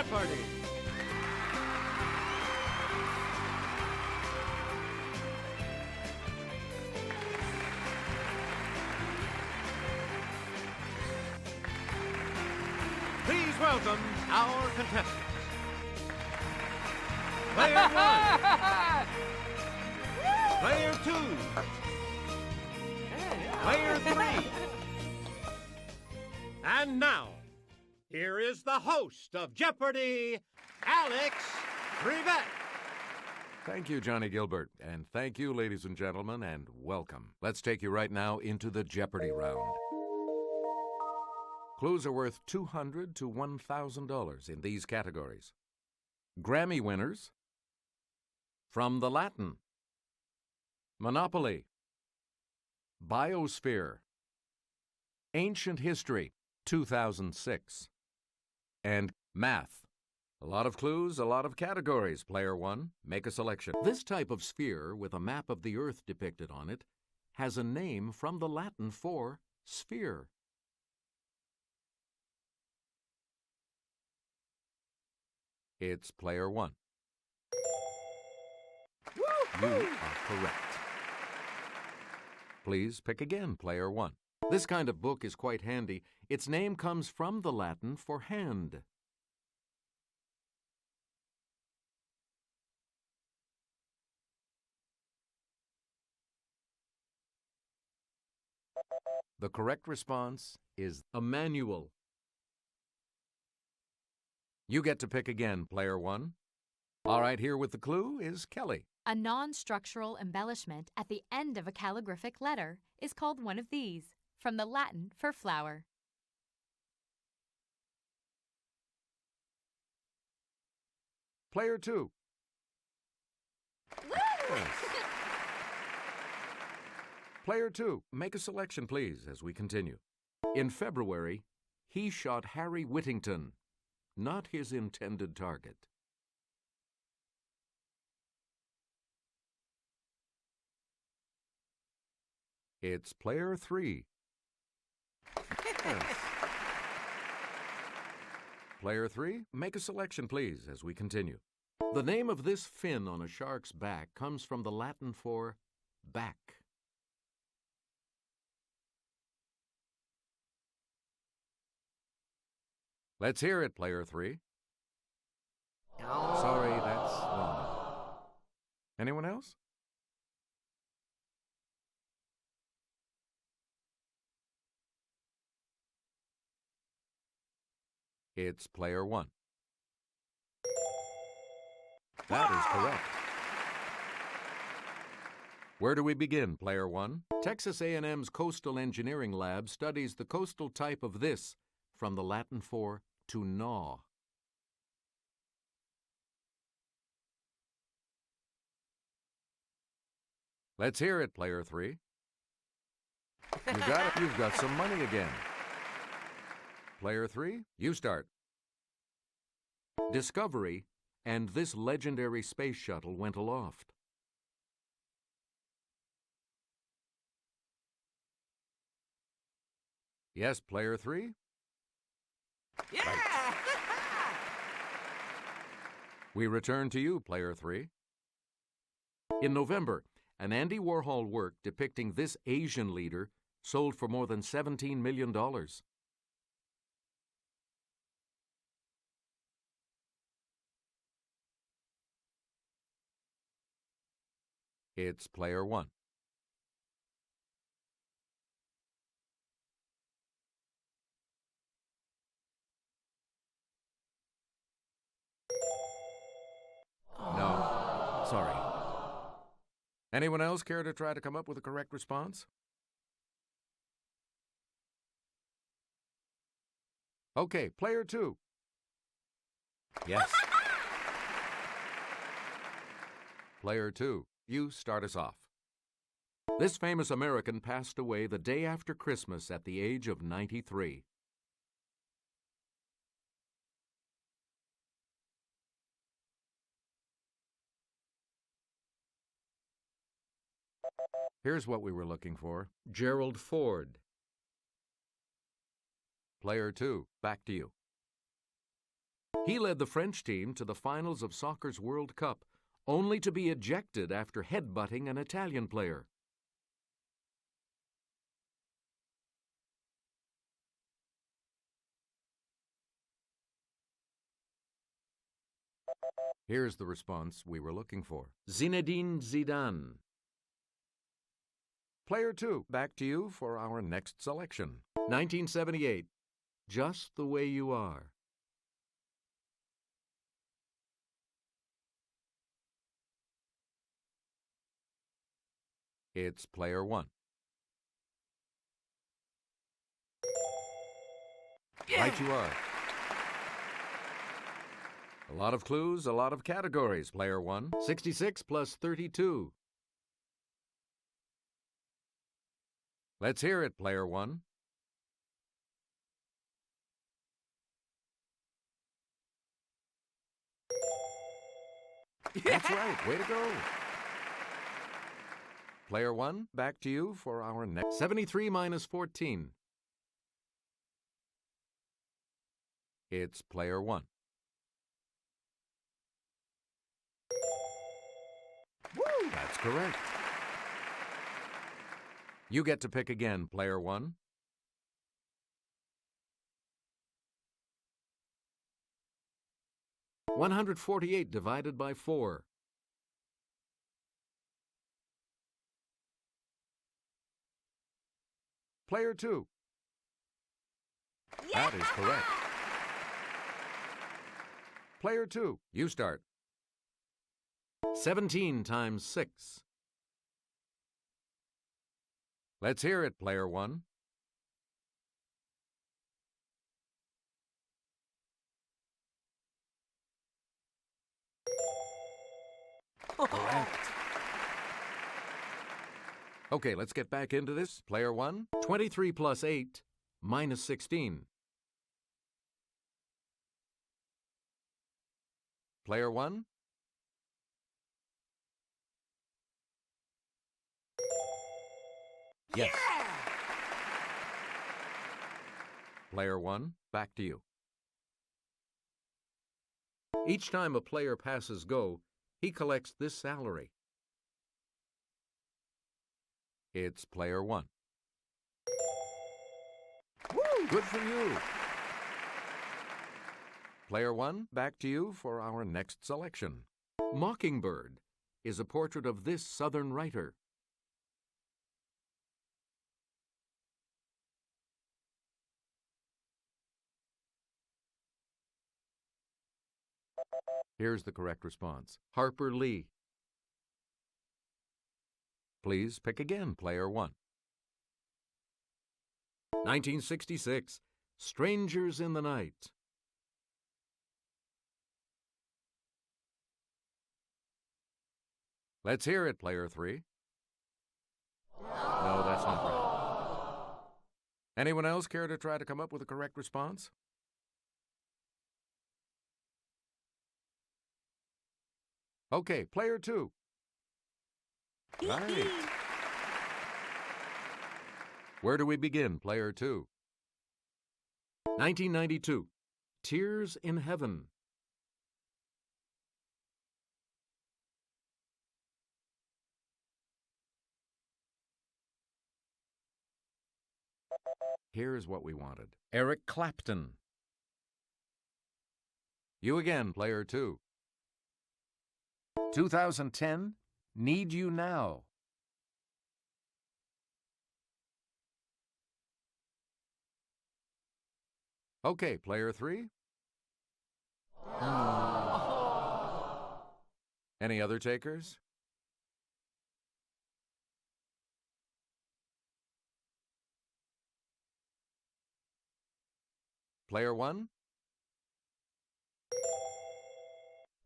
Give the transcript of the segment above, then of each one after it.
Jeopardy! Please welcome our contestants. Player 1. Player 2. Player 3. And now, here is the host of Jeopardy, Alex Trevette. Thank you, Johnny Gilbert. And thank you, ladies and gentlemen, and welcome. Let's take you right now into the Jeopardy round. Clues are worth $200 to $1,000 in these categories. Grammy winners, from the Latin, Monopoly, Biosphere, Ancient History, 2006, and Math. A lot of clues, a lot of categories. Player 1, make a selection. This type of sphere with a map of the Earth depicted on it has a name from the Latin for sphere. It's Player 1. You are correct. Please pick again, Player 1. This kind of book is quite handy. Its name comes from the Latin for hand. The correct response is a manual. You get to pick again, Player 1. All right, here with the clue is Kelly. A non-structural embellishment at the end of a calligraphic letter is called one of these, from the Latin for flower. Player 2. Yes. Player 2, make a selection, please, as we continue. In February, he shot Harry Whittington, not his intended target. It's Player 3. Yes. Player 3, make a selection, please, as we continue. The name of this fin on a shark's back comes from the Latin for back. Let's hear it, Player 3. Sorry, that's wrong. Anyone else? It's Player 1. That is correct. Where do we begin, Player 1? Texas A&M's Coastal Engineering Lab studies the coastal type of this, from the Latin for to gnaw. Let's hear it, Player 3. You got it. You've got some money again. Player 3, you start. Discovery and this legendary space shuttle went aloft. Yes, Player 3? Yeah! Right. We return to you, Player 3. In November, an Andy Warhol work depicting this Asian leader sold for more than $17 million. It's Player 1. No, sorry. Anyone else care to try to come up with a correct response? Okay, Player 2. Yes. Player 2, you start us off. This famous American passed away the day after Christmas at the age of 93. Here's what we were looking for. Gerald Ford. Player 2, back to you. He led the French team to the finals of soccer's World Cup, only to be ejected after headbutting an Italian player. Here's the response we were looking for. Zinedine Zidane. Player 2, back to you for our next selection. 1978, Just the Way You Are. It's player 1. Yeah. Right you are. A lot of clues, a lot of categories, player 1. 66 plus 32. Let's hear it, player 1. That's right, way to go. Player 1, back to you for our next. 73 minus 14. It's player 1. Woo! That's correct. You get to pick again, player 1. $148 divided by 4. Player 2. That is correct. Player 2, you start. 17 times 6. Let's hear it, player 1. Correct. Okay, let's get back into this. Player 1, 23 plus 8 minus 16. Player 1. Yes. Yeah. Player 1, back to you. Each time a player passes go, he collects this salary. It's player 1. Woo! Good for you. Player 1, back to you for our next selection. Mockingbird is a portrait of this Southern writer. Here's the correct response. Harper Lee. Please pick again, player 1. 1966, Strangers in the Night. Let's hear it, player 3. No, that's not right. Anyone else care to try to come up with a correct response? Okay, player 2. Right. Where do we begin, player 2? 1992, Tears in Heaven. Here's what we wanted. Eric Clapton. You again, player 2. 2010, Need You Now. Okay, player 3. Any other takers? Player 1?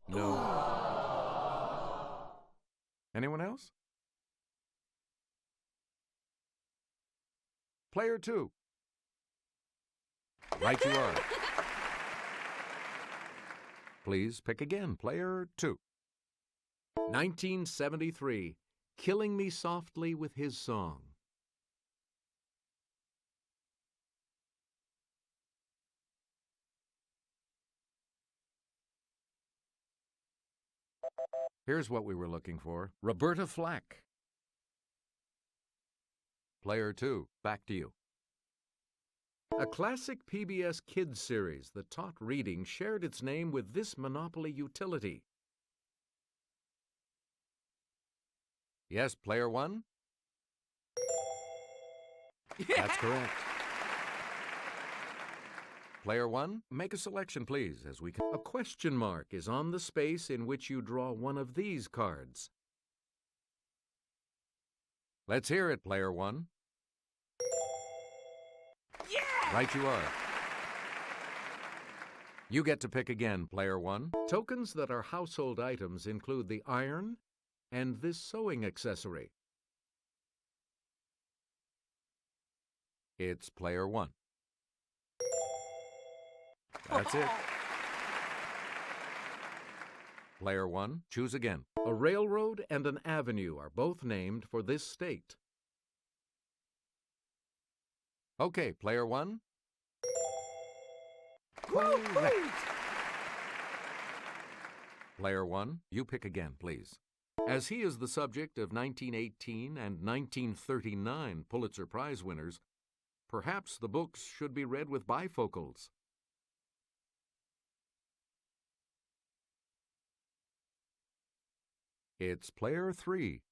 No. Anyone else? Player 2. Right you are. Please pick again, player 2. 1973, Killing Me Softly with His Song. Here's what we were looking for. Roberta Flack. Player 2, back to you. A classic PBS kids series that taught reading shared its name with this Monopoly utility. Yes, player 1? That's correct. Player 1, make a selection, please, as we can. A question mark is on the space in which you draw one of these cards. Let's hear it, player 1. Yeah! Right you are. You get to pick again, player 1. Tokens that are household items include the iron and this sewing accessory. It's player 1. That's it. Player 1, choose again. A railroad and an avenue are both named for this state. Okay, player 1. Correct. Player 1, you pick again, please. As he is the subject of 1918 and 1939 Pulitzer Prize winners, perhaps the books should be read with bifocals. It's player 3.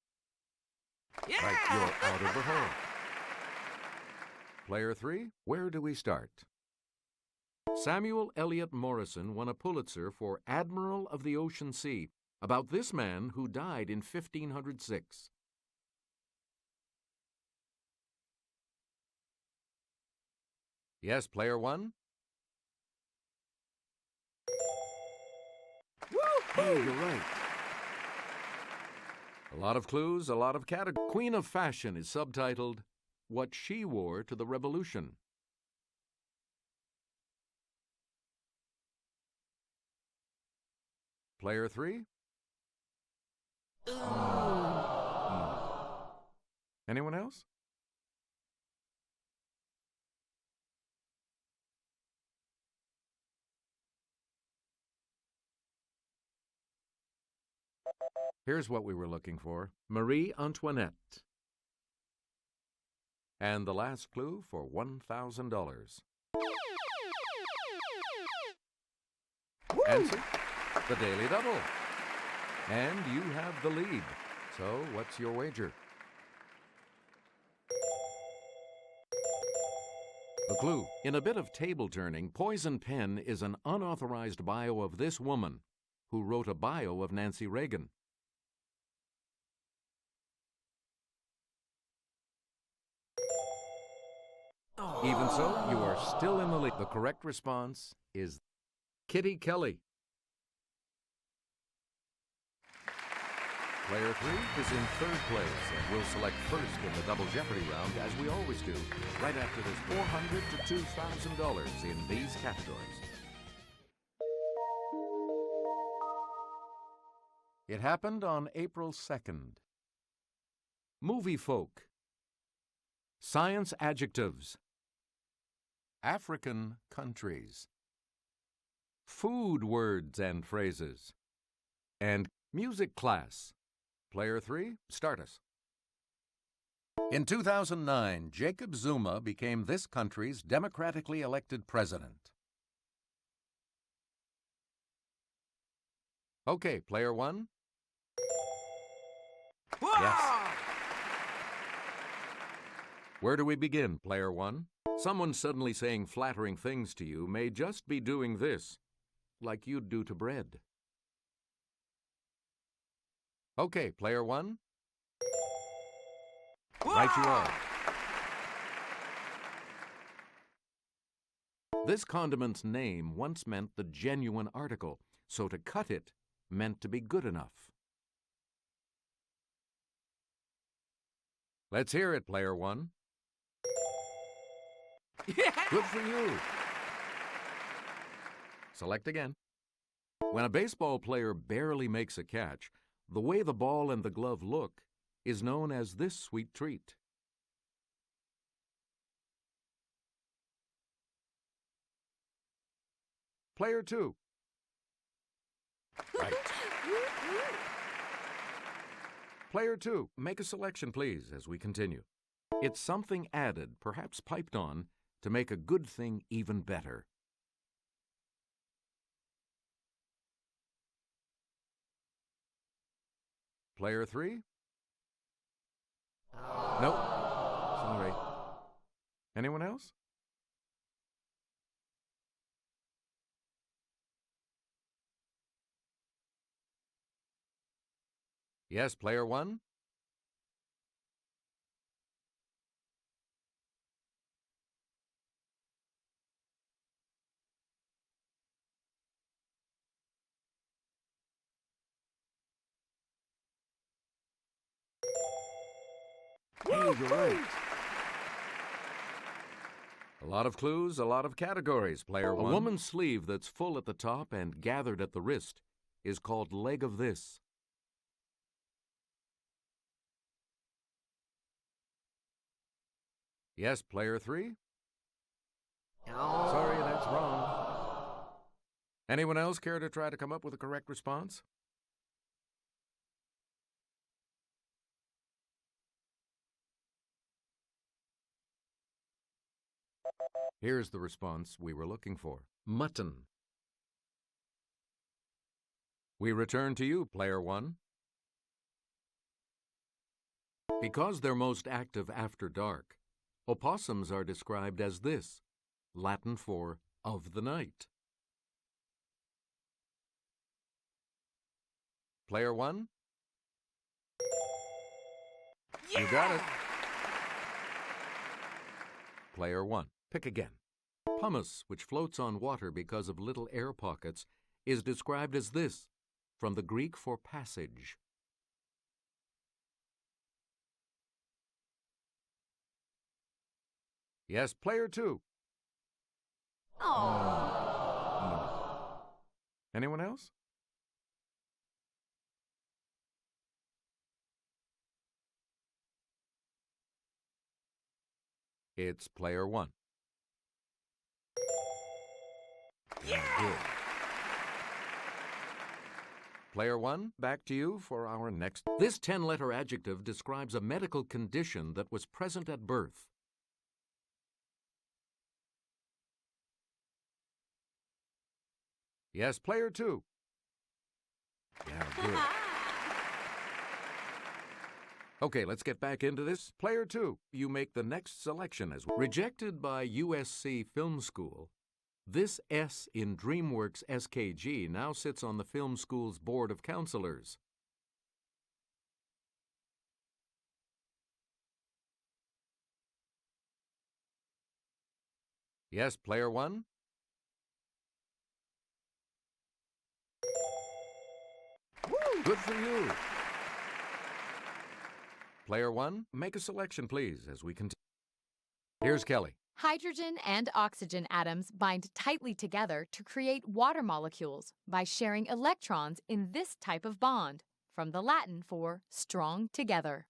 Yeah! Right, you're out of the hole. Player 3, where do we start? Samuel Eliot Morison won a Pulitzer for Admiral of the Ocean Sea, about this man who died in 1506. Yes, player 1? Hey, you're right. A lot of clues, a lot of categories. Queen of Fashion is subtitled, What She Wore to the Revolution. Player 3? Anyone else? Here's what we were looking for. Marie Antoinette. And the last clue for $1,000. Answer, the Daily Double. And you have the lead. So what's your wager? The clue. In a bit of table turning, Poison Pen is an unauthorized bio of this woman who wrote a bio of Nancy Reagan. Even so, you are still in the lead. The correct response is Kitty Kelly. Player 3 is in third place and will select first in the Double Jeopardy round, as we always do, right after this $400 to $2,000 in these categories. It happened on April 2nd. Movie folk. Science adjectives. African countries. Food words and phrases. And music class. Player 3, start us. In 2009, Jacob Zuma became this country's democratically elected president. Okay, player 1. Yes. Where do we begin, player 1? Someone suddenly saying flattering things to you may just be doing this, like you'd do to bread. Okay, player 1. Right you are. This condiment's name once meant the genuine article, so to cut it meant to be good enough. Let's hear it, player 1. Yeah! Good for you. Select again. When a baseball player barely makes a catch, the way the ball and the glove look is known as this sweet treat. Player 2. Right. Player 2, make a selection, please, as we continue. It's something added, perhaps piped on, to make a good thing even better. Player 3? Nope. Sorry. Anyone else? Yes, player 1? Hey, you're right. A lot of clues, a lot of categories, player 1. A woman's sleeve that's full at the top and gathered at the wrist is called leg of this. Yes, player 3? Sorry, that's wrong. Anyone else care to try to come up with a correct response? Here's the response we were looking for. Mutton. We return to you, player 1. Because they're most active after dark, opossums are described as this, Latin for of the night. Player 1? Yeah! You got it. Player 1. Pick again. Pumice, which floats on water because of little air pockets, is described as this, from the Greek for passage. Yes, player 2. Oh. No. Anyone else? It's player 1. Yeah! Good. Player 1, back to you for our next. This 10-letter adjective describes a medical condition that was present at birth. Yes, player 2. Yeah, good. Okay, let's get back into this. Player 2, you make the next selection as rejected by USC Film School. This S in DreamWorks SKG now sits on the film school's board of counselors. Yes, player 1? Woo! Good for you. Player 1, make a selection, please, as we continue. Here's Kelly. Hydrogen and oxygen atoms bind tightly together to create water molecules by sharing electrons in this type of bond, from the Latin for strong together.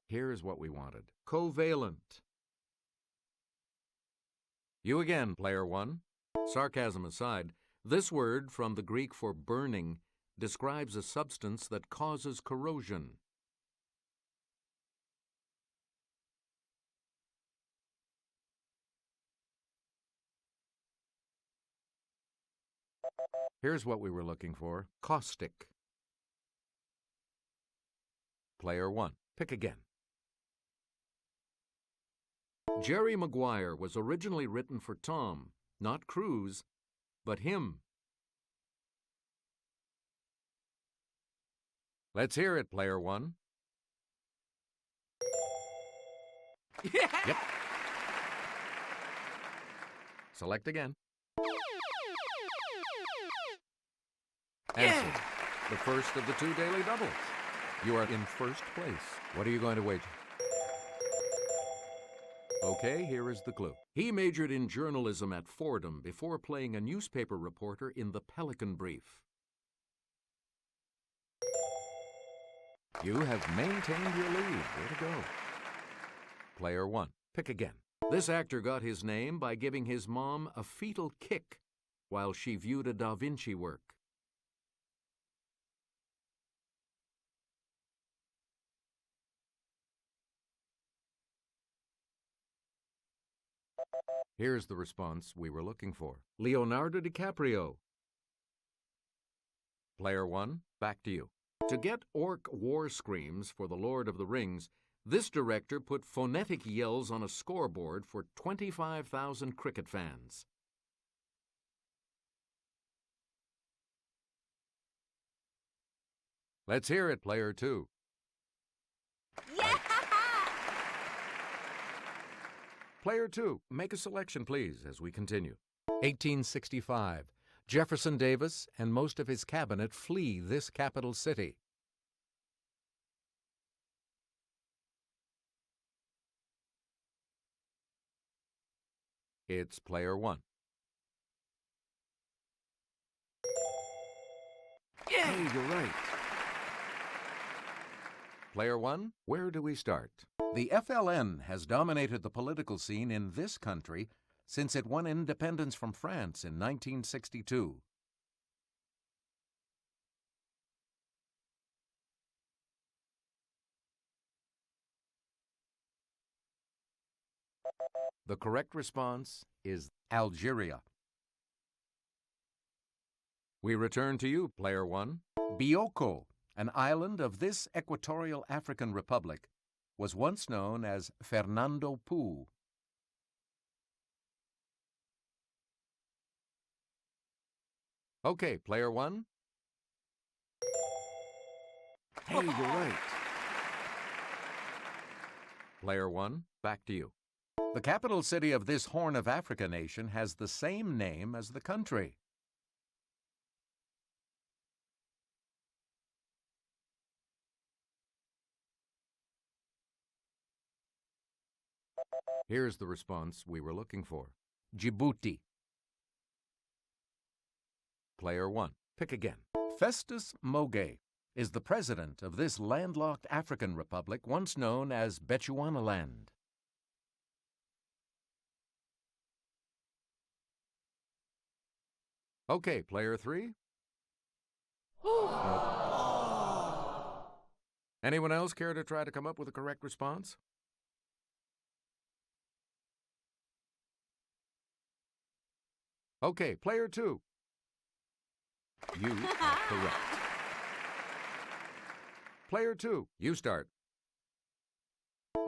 Here's what we wanted. Covalent. You again, player 1. Sarcasm aside, this word, from the Greek for burning, describes a substance that causes corrosion. Here's what we were looking for. Caustic. Player 1. Pick again. Jerry Maguire was originally written for Tom, not Cruise, but him. Let's hear it, player 1. Yeah! Yep. Select again. Answer. The first of the 2 daily doubles. You are in first place. What are you going to wager? Okay, here is the clue. He majored in journalism at Fordham before playing a newspaper reporter in the Pelican Brief. You have maintained your lead. Way to go. Player 1. Pick again. This actor got his name by giving his mom a fetal kick while she viewed a Da Vinci work. Here's the response we were looking for. Leonardo DiCaprio. Player 1, back to you. To get orc war screams for The Lord of the Rings, this director put phonetic yells on a scoreboard for 25,000 cricket fans. Let's hear it, Player 2. Yeah! Player 2, make a selection, please, as we continue. 1865. Jefferson Davis and most of his cabinet flee this capital city. It's Player 1. Yeah! Hey, you're right. Player 1, where do we start? The FLN has dominated the political scene in this country since it won independence from France in 1962. The correct response is Algeria. We return to you, Player 1. Bioko, an island of this equatorial African republic, was once known as Fernando Poo. Okay, Player 1. Hey, you're right. Player 1, back to you. The capital city of this Horn of Africa nation has the same name as the country. Here's the response we were looking for. Djibouti. Player 1, pick again. Festus Mogae is the president of this landlocked African republic once known as Bechuanaland. Okay, Player 3. Anyone else care to try to come up with a correct response? Okay, Player 2. You are correct. Player 2, you start.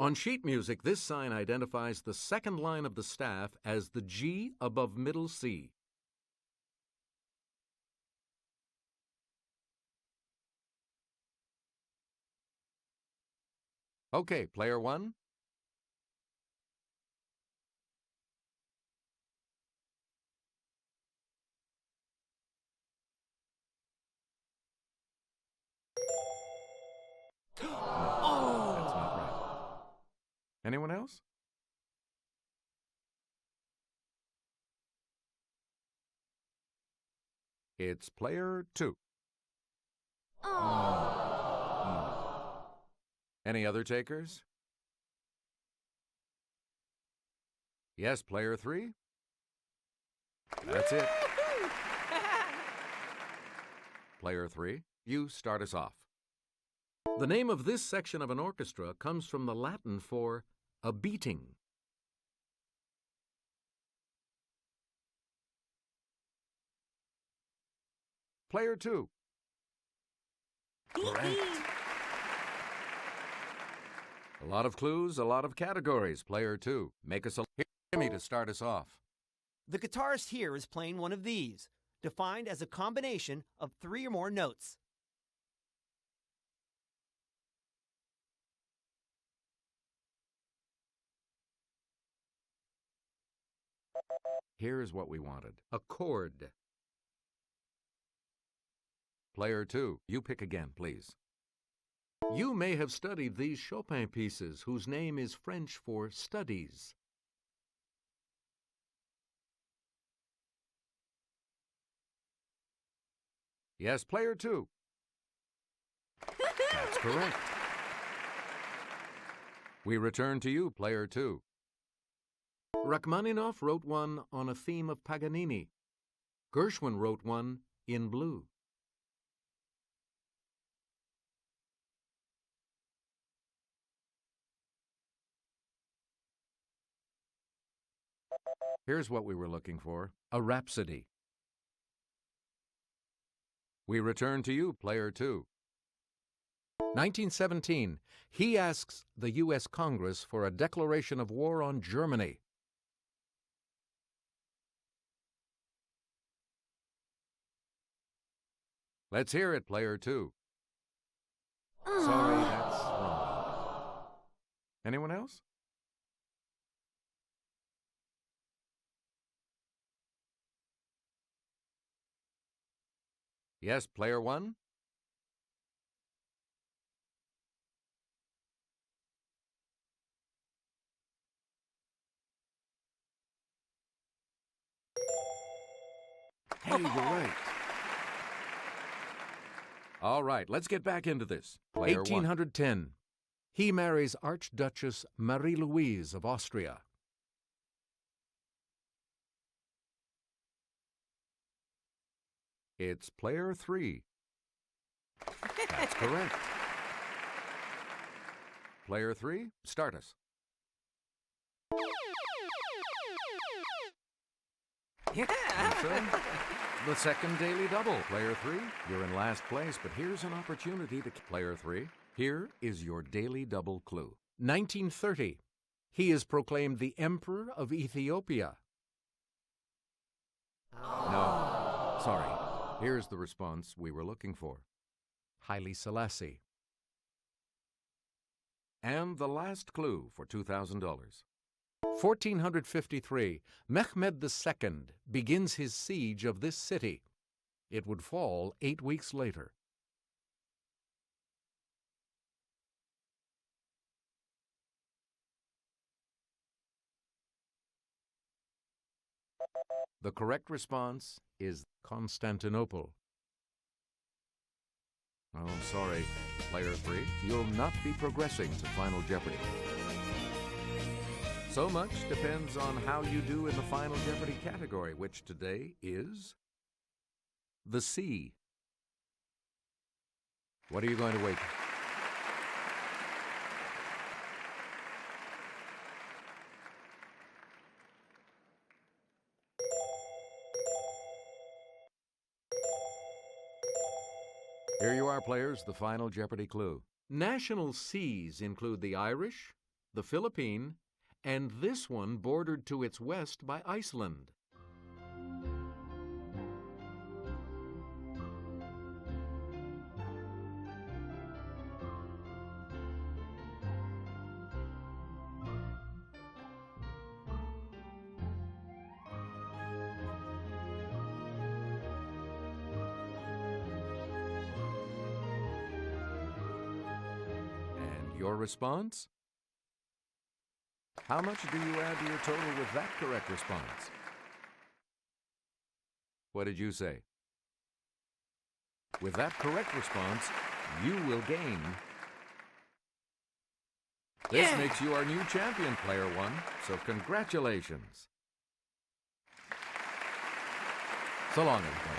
On sheet music, this sign identifies the second line of the staff as the G above middle C. Okay, Player 1. No, that's not right. Anyone else? It's Player 2. Any other takers? Yes, Player 3. That's it. Player 3, you start us off. The name of this section of an orchestra comes from the Latin for a beating. Player 2. Correct. A lot of clues, a lot of categories. Player 2, make us a gimme to start us off. The guitarist here is playing one of these, defined as a combination of 3 or more notes. Here's what we wanted. A chord. Player 2, you pick again, please. You may have studied these Chopin pieces, whose name is French for studies. Yes, Player 2. That's correct. We return to you, Player 2. Rachmaninoff wrote one on a theme of Paganini. Gershwin wrote one in blue. Here's what we were looking for: a rhapsody. We return to you, player 2. 1917. He asks the U.S. Congress for a declaration of war on Germany. Let's hear it, player 2. Sorry, that's wrong. Anyone else? Yes, player 1? Hey, you're right. All right, let's get back into this. Player 1810. He marries Archduchess Marie-Louise of Austria. It's player 3. That's correct. Player 3, start us. Yeah. The second daily double. Player 3, you're in last place, but here's an opportunity to... Player 3, here is your daily double clue. 1930, he is proclaimed the Emperor of Ethiopia. No, sorry. Here's the response we were looking for. Haile Selassie. And the last clue for $2,000. 1453, Mehmed II begins his siege of this city. It would fall 8 weeks later. The correct response is Constantinople. Oh, sorry, player 3. You'll not be progressing to Final Jeopardy. So much depends on how you do in the Final Jeopardy category, which today is the sea. What are you going to wait? Here you are, players, the Final Jeopardy clue. National seas include the Irish, the Philippine, and this one bordered to its west by Iceland. And your response? How much do you add to your total with that correct response? What did you say? With that correct response, you will gain. This makes you our new champion, player 1, so congratulations. So long, everybody.